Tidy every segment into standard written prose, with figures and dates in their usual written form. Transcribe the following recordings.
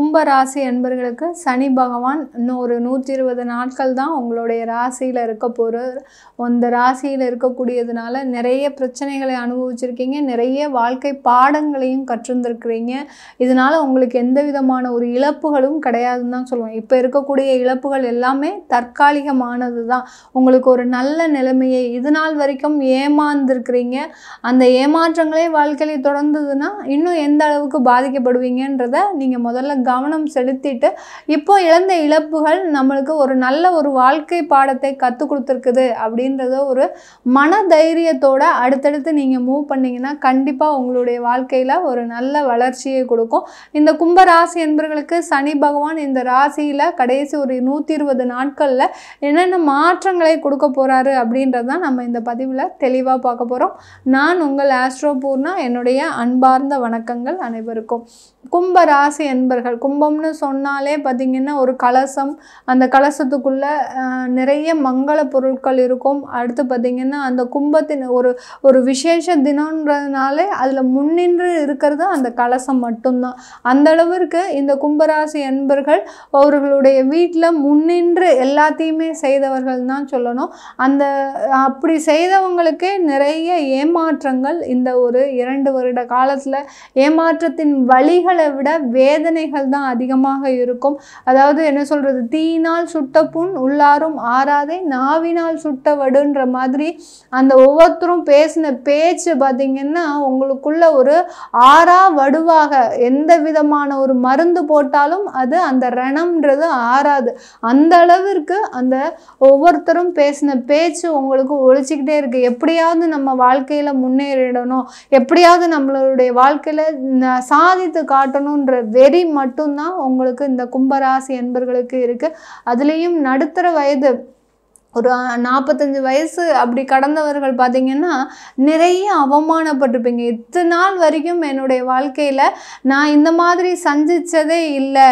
கும்ப ராசி அன்பர்களுக்கு சனி பகவான் இன்னும் ஒரு 120 நாட்கள் தான் உங்களுடைய ராசியில் இருக்க போகிறார். அந்த ராசியில் இருக்கக்கூடியதுனால நிறைய பிரச்சனைகளை அனுபவிச்சிருக்கீங்க, நிறைய வாழ்க்கை பாடங்களையும் கற்றிருந்துருக்கிறீங்க. இதனால் உங்களுக்கு எந்த விதமான ஒரு இழப்புகளும் கிடையாதுன்னு தான் சொல்லுவேன். இப்போ இருக்கக்கூடிய இழப்புகள் எல்லாமே தற்காலிகமானது தான். உங்களுக்கு ஒரு நல்ல நிலைமையை இது நாள் வரைக்கும் ஏமாந்துருக்கிறீங்க. அந்த ஏமாற்றங்களே வாழ்க்கையில் தொடர்ந்ததுன்னா இன்னும் எந்த அளவுக்கு பாதிக்கப்படுவீங்கன்றத நீங்கள் முதல்ல கவனம் செலுத்திட்டு, இப்போ இழந்த இழப்புகள் நம்மளுக்கு ஒரு நல்ல ஒரு வாழ்க்கை பாடத்தை கற்றுக் கொடுத்துருக்குது அப்படின்றத ஒரு மன தைரியத்தோட அடுத்தடுத்து நீங்கள் மூவ் பண்ணிங்கன்னா கண்டிப்பாக உங்களுடைய வாழ்க்கையில் ஒரு நல்ல வளர்ச்சியை கொடுக்கும். இந்த கும்பராசி என்பவர்களுக்கு சனி பகவான் இந்த ராசியில் கடைசி ஒரு 120 நாட்களில் என்னென்ன மாற்றங்களை கொடுக்க போகிறாரு அப்படின்றதான் நம்ம இந்த பதிவில் தெளிவாக பார்க்க போகிறோம். நான் உங்கள் ஆஸ்ட்ரோ பூர்ணா. என்னுடைய அன்பார்ந்த வணக்கங்கள் அனைவருக்கும். கும்ப ராசி என்பர்கள், கும்பம்னு சொன்னாலே பார்த்திங்கன்னா ஒரு கலசம், அந்த கலசத்துக்குள்ளே நிறைய மங்கள பொருட்கள் இருக்கும். அடுத்து பார்த்திங்கன்னா அந்த கும்பத்தின் ஒரு விசேஷ தினம்ன்றதுனாலே அதில் முன்னின்று இருக்கிறது அந்த கலசம் மட்டும்தான். அந்த அளவிற்கு இந்த கும்பராசி என்பர்கள் அவர்களுடைய வீட்டில் முன்னின்று எல்லாத்தையுமே செய்தவர்கள் தான் சொல்லணும். அப்படி செய்தவங்களுக்கே நிறைய ஏமாற்றங்கள் இந்த ஒரு 2 வருட காலத்தில் ஏமாற்றத்தின் வழிகளை விட வேதனைகள் தான் அதிகமாக இருக்கும். அதாவது என்ன சொல்கிறது, தீயினால் சுட்ட புண் உள்ளாரும் ஆறாதே நாவினால் சுட்ட வடுன்ற மாதிரி அந்த ஒவ்வொருத்தரும் பேசின பேச்சு பார்த்திங்கன்னா உங்களுக்குள்ள ஒரு ஆறா வடுவாக எந்த விதமான ஒரு மருந்து போட்டாலும் அது அந்த ரணம்ன்றது ஆறாது. அந்த அளவிற்கு அந்த ஒவ்வொருத்தரும் பேசின பேச்சு உங்களுக்கு ஒழிச்சிக்கிட்டே இருக்குது. எப்படியாவது நம்ம வாழ்க்கையில் முன்னேறிடணும், எப்படியாவது நம்மளுடைய வாழ்க்கையில் சாதித்து காட்டணுன்ற வெறி மட்டும்தான் உங்களுக்கு இந்த கும்பராசி என்பர்களுக்கு இருக்குது. அதுலேயும் நடுத்தர வயது ஒரு 45 வயசு அப்படி கடந்தவர்கள் பார்த்திங்கன்னா நிறைய அவமானப்பட்டிருப்பீங்க. இத்தனை நாள் வரைக்கும் என்னுடைய வாழ்க்கையில் நான் இந்த மாதிரி சந்தித்ததே இல்லை,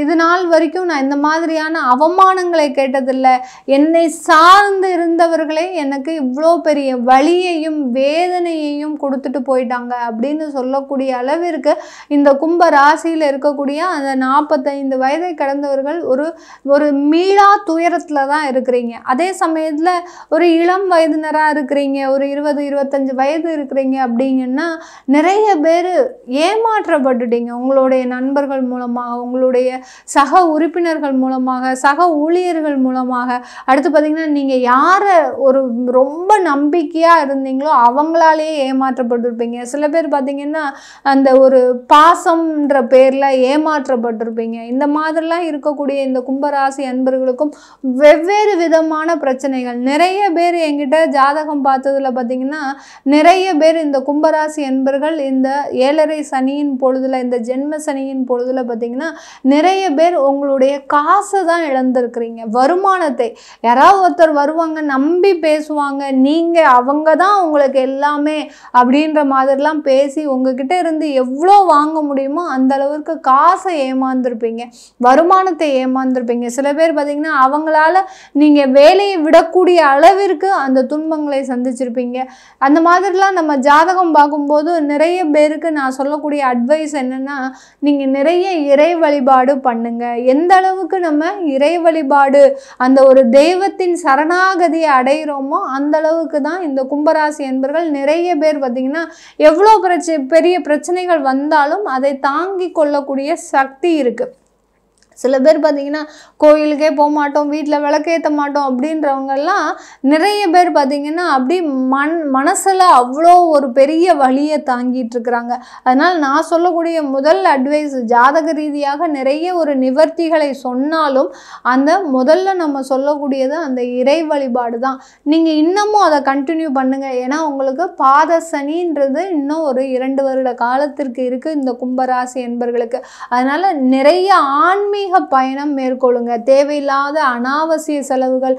இது நாள் வரைக்கும் நான் இந்த மாதிரியான அவமானங்களை கேட்டதில்லை, என்னை சார்ந்து இருந்தவர்களே எனக்கு இவ்வளோ பெரிய வலியையும் வேதனையையும் கொடுத்துட்டு போயிட்டாங்க அப்படின்னு சொல்லக்கூடிய அளவிற்கு இந்த கும்ப ராசியில் இருக்கக்கூடிய அந்த 45 வயதை கடந்தவர்கள் ஒரு மீளா துயரத்தில் தான் இருக்கிறீங்க. அதே சமயத்தில் ஒரு இளம் வயதினராக இருக்கிறீங்க, ஒரு 20-25 வயது இருக்கிறீங்க அப்படிங்கன்னா நிறைய பேர் ஏமாற்றப்பட்டுட்டீங்க. உங்களுடைய நண்பர்கள் மூலமாக, உங்களுடைய சக உறுப்பினர்கள் மூலமாக, சக ஊழியர்கள் மூலமாக. அடுத்து பார்த்திங்கன்னா நீங்கள் யாரை ஒரு ரொம்ப நம்பிக்கையாக இருந்தீங்களோ அவங்களாலேயே ஏமாற்றப்பட்டிருப்பீங்க. சில பேர் பார்த்திங்கன்னா அந்த ஒரு பாசம்ன்ற பேரில் ஏமாற்றப்பட்டிருப்பீங்க. இந்த மாதிரிலாம் இருக்கக்கூடிய இந்த கும்பராசி அன்பர்களுக்கும் வெவ்வேறு விதமான பிரச்சனைகள். நிறைய பேர் என்கிட்ட ஜாதகம் பார்த்ததுல பார்த்தீங்கன்னா நிறைய பேர் இந்த கும்பராசி என்பர்கள் இந்த 7.5 சனியின் பொழுதுல, இந்த ஜென்ம சனியின் பொழுதுல பார்த்தீங்கன்னா நிறைய பேர் உங்களுடைய காசை தான் இழந்திருக்கிறீங்க. வருமானத்தை யாராவது ஒருத்தர் வருவாங்க, நம்பி பேசுவாங்க, நீங்கள் அவங்க தான் உங்களுக்கு எல்லாமே அப்படின்ற மாதிரிலாம் பேசி உங்ககிட்ட இருந்து எவ்வளோ வாங்க முடியுமோ அந்த அளவுக்கு காசை ஏமாந்துருப்பீங்க, வருமானத்தை ஏமாந்துருப்பீங்க. சில பேர் பார்த்தீங்கன்னா அவங்களால நீங்கள் வேலையை விடக்கூடிய அளவிற்கு அந்த துன்பங்களை சந்திச்சிருப்பீங்க. அந்த மாதிரிலாம் நம்ம ஜாதகம் பார்க்கும்போது நிறைய பேருக்கு நான் சொல்லக்கூடிய அட்வைஸ் என்னென்னா, நீங்கள் நிறைய இறை வழிபாடு பண்ணுங்க. எந்த அளவுக்கு நம்ம இறை வழிபாடு அந்த ஒரு தெய்வத்தின் சரணாகதியை அடைகிறோமோ அந்த அளவுக்கு தான் இந்த கும்பராசி என்பர்கள் நிறைய பேர் பார்த்திங்கன்னா எவ்வளோ பெரிய பிரச்சனைகள் வந்தாலும் அதை தாங்கி கொள்ளக்கூடிய சக்தி இருக்குது. சில பேர் பார்த்திங்கன்னா கோயிலுக்கே போக மாட்டோம், வீட்டில் விளக்கேற்ற மாட்டோம் அப்படின்றவங்கெல்லாம் நிறைய பேர் பார்த்திங்கன்னா அப்படி மனசில் அவ்வளோ ஒரு பெரிய வலியை தாங்கிட்டு இருக்கிறாங்க. அதனால் நான் சொல்லக்கூடிய முதல் அட்வைஸ், ஜாதக ரீதியாக நிறைய ஒரு நிவர்த்திகளை சொன்னாலும் அந்த முதல்ல நம்ம சொல்லக்கூடியது அந்த இறை வழிபாடு தான். நீங்கள் இன்னமும் அதை கண்டினியூ பண்ணுங்கள். ஏன்னா உங்களுக்கு பாத சனின்றது இன்னும் ஒரு 2 வருட காலத்திற்கு இருக்குது இந்த கும்பராசி என்பர்களுக்கு. அதனால் நிறைய ஆன்மீக ஆன்மீக பயணம் மேற்கொள்ளுங்க. தேவையில்லாத அனாவசிய செலவுகள்,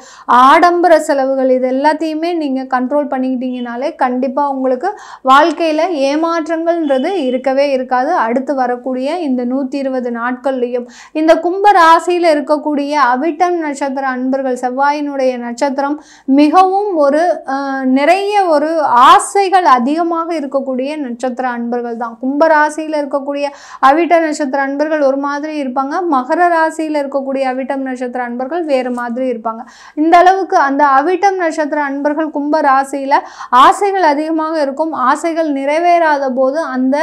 ஆடம்பர செலவுகள் இது எல்லாத்தையுமே நீங்கள் கண்ட்ரோல் பண்ணிக்கிட்டீங்கனாலே கண்டிப்பாக உங்களுக்கு வாழ்க்கையில் ஏமாற்றங்கள்ன்றது இருக்கவே இருக்காது. அடுத்து வரக்கூடிய இந்த 120 நாட்கள்லையும் இந்த கும்ப ராசியில் இருக்கக்கூடிய அவிட்டம் நட்சத்திர அன்பர்கள், செவ்வாயினுடைய நட்சத்திரம் மிகவும் ஒரு நிறைய ஒரு ஆசைகள் அதிகமாக இருக்கக்கூடிய நட்சத்திர அன்பர்கள் தான். கும்ப ராசியில் இருக்கக்கூடிய அவிட்ட நட்சத்திர அன்பர்கள் ஒரு மாதிரி இருப்பாங்க, மகர ராசியில் இருக்கக்கூடிய அவிட்டம் நட்சத்திர அன்பர்கள் வேறு மாதிரி இருப்பாங்க. இந்த அளவுக்கு அந்த அவிட்டம் நட்சத்திர அன்பர்கள் கும்ப ராசியில் ஆசைகள் அதிகமாக இருக்கும். ஆசைகள் நிறைவேறாத போது அந்த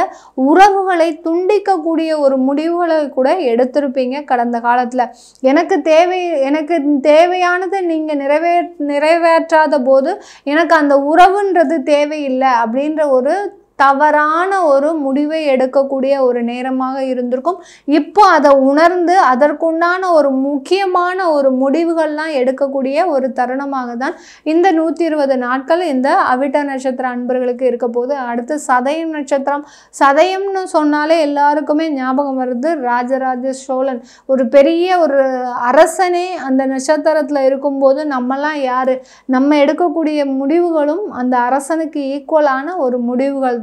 உறவுகளை துண்டிக்கக்கூடிய ஒரு முடிவுகளை கூட எடுத்திருப்பீங்க கடந்த காலத்தில். எனக்கு தேவையானது நீங்கள் நிறைவேற்றாத போது எனக்கு அந்த உறவுன்றது தேவையில்லை அப்படின்ற ஒரு தவறான ஒரு முடிவை எடுக்கக்கூடிய ஒரு நேரமாக இருந்திருக்கும். இப்போ அதை உணர்ந்து அதற்குண்டான ஒரு முக்கியமான ஒரு முடிவுகள்லாம் எடுக்கக்கூடிய ஒரு தருணமாக தான் இந்த 120 நாட்கள் இந்த அவிட்ட நட்சத்திர அன்பர்களுக்கு இருக்க போது. அடுத்து சதயம் நட்சத்திரம். சதயம்னு சொன்னாலே எல்லாருக்குமே ஞாபகம் வருது ராஜராஜ சோழன். ஒரு பெரிய ஒரு அரசனே அந்த நட்சத்திரத்தில் இருக்கும்போது நம்மலாம் யார்? நம்ம எடுக்கக்கூடிய முடிவுகளும் அந்த அரசனுக்கு ஈக்குவலான ஒரு முடிவுகள் தான்.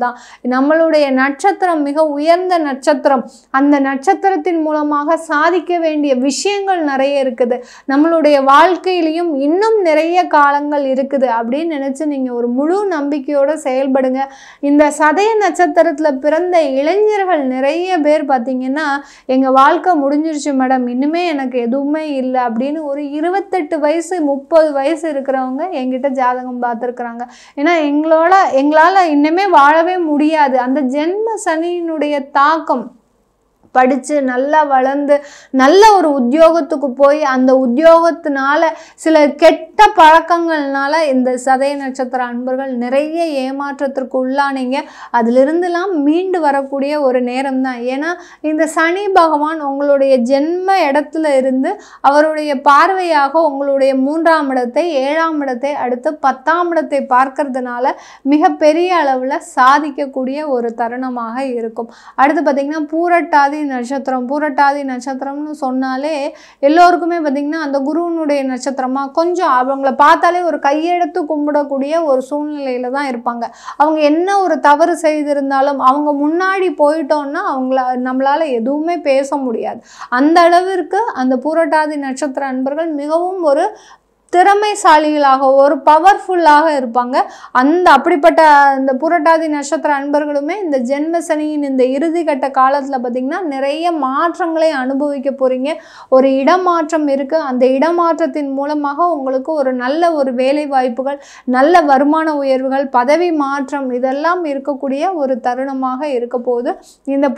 நம்மளுடைய நட்சத்திரம் மிக உயர்ந்த நட்சத்திரம். அந்த நட்சத்திரத்தின் மூலமாக சாதிக்க வேண்டிய விஷயங்கள் நிறைய இருக்குது. நம்மளுடைய வாழ்க்கையிலையும் இன்னும் நிறைய காலங்கள் இருக்குது அப்படின்னு நினைச்சு நீங்க ஒரு முழு நம்பிக்கையோட செயல்படுங்க. இந்த சதய நட்சத்திரத்துல பிறந்த இளைஞர்கள் நிறைய பேர் பார்த்தீங்கன்னா, எங்க வாழ்க்கை முடிஞ்சிருச்சு மேடம், இன்னுமே எனக்கு எதுவுமே இல்லை அப்படின்னு ஒரு 28 வயசு 30 வயசு இருக்கிறவங்க என்கிட்ட ஜாதகம் பார்த்துருக்குறாங்க. ஏன்னா எங்களால் இன்னுமே வாழவே முடியாது. அந்த ஜென்ம சனியினுடைய தாக்கம் படித்து நல்லா வளர்ந்து நல்ல ஒரு உத்தியோகத்துக்கு போய் அந்த உத்தியோகத்தினால சில கெட்ட பழக்கங்கள்னால இந்த சதய நட்சத்திர அன்பர்கள் நிறைய ஏமாற்றத்திற்கு உள்ளானீங்க. அதிலிருந்துலாம் மீண்டு வரக்கூடிய ஒரு நேரம் தான். ஏன்னா இந்த சனி பகவான் உங்களுடைய ஜென்ம இடத்துல இருந்து அவருடைய பார்வையாக உங்களுடைய 3ஆம் இடத்தை 7ஆம் இடத்தை அடுத்து 10ஆம் இடத்தை பார்க்கறதுனால மிகப்பெரிய அளவில் சாதிக்கக்கூடிய ஒரு தருணமாக இருக்கும். அடுத்து பார்த்திங்கன்னா பூரட்டாதி நட்சத்திரம். பூரட்டாதி நட்சத்திரம்னு சொன்னாலே எல்லோருக்குமே பார்த்திங்கன்னா அந்த குருவனுடைய நட்சத்திரமாக கொஞ்சம் அவங்கள பார்த்தாலே ஒரு கையெடுத்து கும்பிடக்கூடிய ஒரு சூழ்நிலையில் தான் இருப்பாங்க. அவங்க என்ன ஒரு தவறு செய்திருந்தாலும் அவங்க முன்னாடி போயிட்டோன்னா நம்மளால் எதுவுமே பேச முடியாது. அந்த அளவிற்கு அந்த பூரட்டாதி நட்சத்திர அன்பர்கள் மிகவும் ஒரு திறமைசாலிகளாக ஒரு பவர்ஃபுல்லாக இருப்பாங்க. அப்படிப்பட்ட இந்த புரட்டாதி நட்சத்திர அன்பர்களுமே இந்த ஜென்ம சனியின் இந்த இறுதி கட்ட காலத்தில் பார்த்திங்கன்னா நிறைய மாற்றங்களை அனுபவிக்க போகிறீங்க. ஒரு இடமாற்றம் இருக்குது. அந்த இடமாற்றத்தின் மூலமாக உங்களுக்கு ஒரு நல்ல ஒரு வேலை வாய்ப்புகள், நல்ல வருமான உயர்வுகள், பதவி மாற்றம் இதெல்லாம் இருக்கக்கூடிய ஒரு தருணமாக இருக்க போது இந்த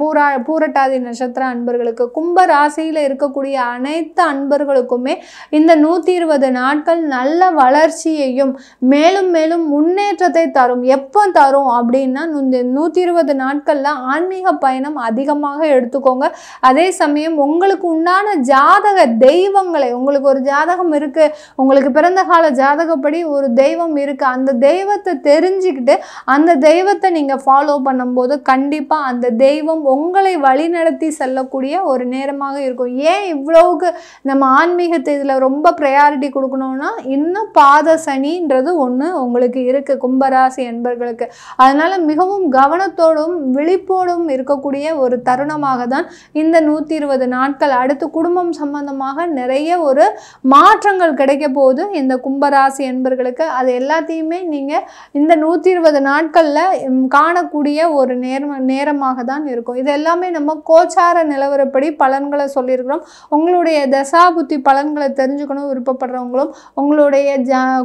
பூரட்டாதி நட்சத்திர அன்பர்களுக்கு. கும்ப ராசியில் இருக்கக்கூடிய அனைத்து அன்பர்களுக்குமே இந்த 120 நாட்கள் நல்ல வளர்ச்சியையும் மேலும் மேலும் முன்னேற்றத்தை தரும். எப்போ தரும் அப்படின்னா இந்த 120 நாட்கள்ல ஆன்மீக பயணம் அதிகமாக எடுத்துக்கோங்க. அதே சமயம் உங்களுக்கு உண்டான ஜாதக தெய்வங்களை, உங்களுக்கு ஒரு ஜாதகம் இருக்கு, உங்களுக்கு பிறந்த கால ஜாதகப்படி ஒரு தெய்வம் இருக்கு, அந்த தெய்வத்தை தெரிஞ்சுக்கிட்டு அந்த தெய்வத்தை நீங்க ஃபாலோ பண்ணும்போது கண்டிப்பா அந்த தெய்வம் உங்களை வழிநடத்தி செல்லக்கூடிய ஒரு நேரமாக இருக்கும். ஏன் இவ்வளவுக்கு நம்ம ஆன்மீகத்தை இதுல ரொம்ப ப்ரையாரிட்டி கொடுக்கணும்? இன்னும் பாத சனின்றது ஒன்று உங்களுக்கு இருக்கு கும்பராசி என்பர்களுக்கு. அதனால மிகவும் கவனத்தோடும் விழிப்போடும் இருக்கக்கூடிய ஒரு தருணமாக தான் இந்த 120 நாட்கள். அடுத்து குடும்பம் சம்பந்தமாக நிறைய ஒரு மாற்றங்கள் கிடைக்க போது இந்த கும்பராசி என்பர்களுக்கு. அது எல்லாத்தையுமே நீங்க இந்த 120 நாட்கள்ல காணக்கூடிய ஒரு நேரமாக தான் இருக்கும். இது எல்லாமே நம்ம கோச்சார நிலவரப்படி பலன்களை சொல்லியிருக்கிறோம். உங்களுடைய தசாபுத்தி பலன்களை தெரிஞ்சுக்கணும் விருப்பப்படுறவங்களும், உங்களுடைய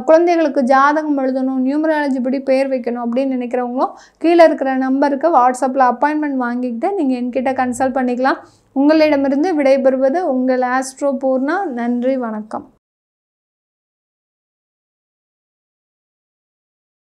குழந்தைகளுக்கு ஜாதகம் எழுதணும், நியூமராலஜி படி பேர் வைக்கணும் அப்படின்னு நினைக்கிறவங்களும் கீழே இருக்கிற நம்பருக்கு வாட்ஸ்அப்பில் அப்பாயின்மெண்ட் வாங்கிக்கிட்டு நீங்கள் என்கிட்ட கன்சல்ட் பண்ணிக்கலாம். உங்களிடமிருந்து விடைபெறுவது உங்கள் ஆஸ்ட்ரோ பூர்ணா. நன்றி, வணக்கம்.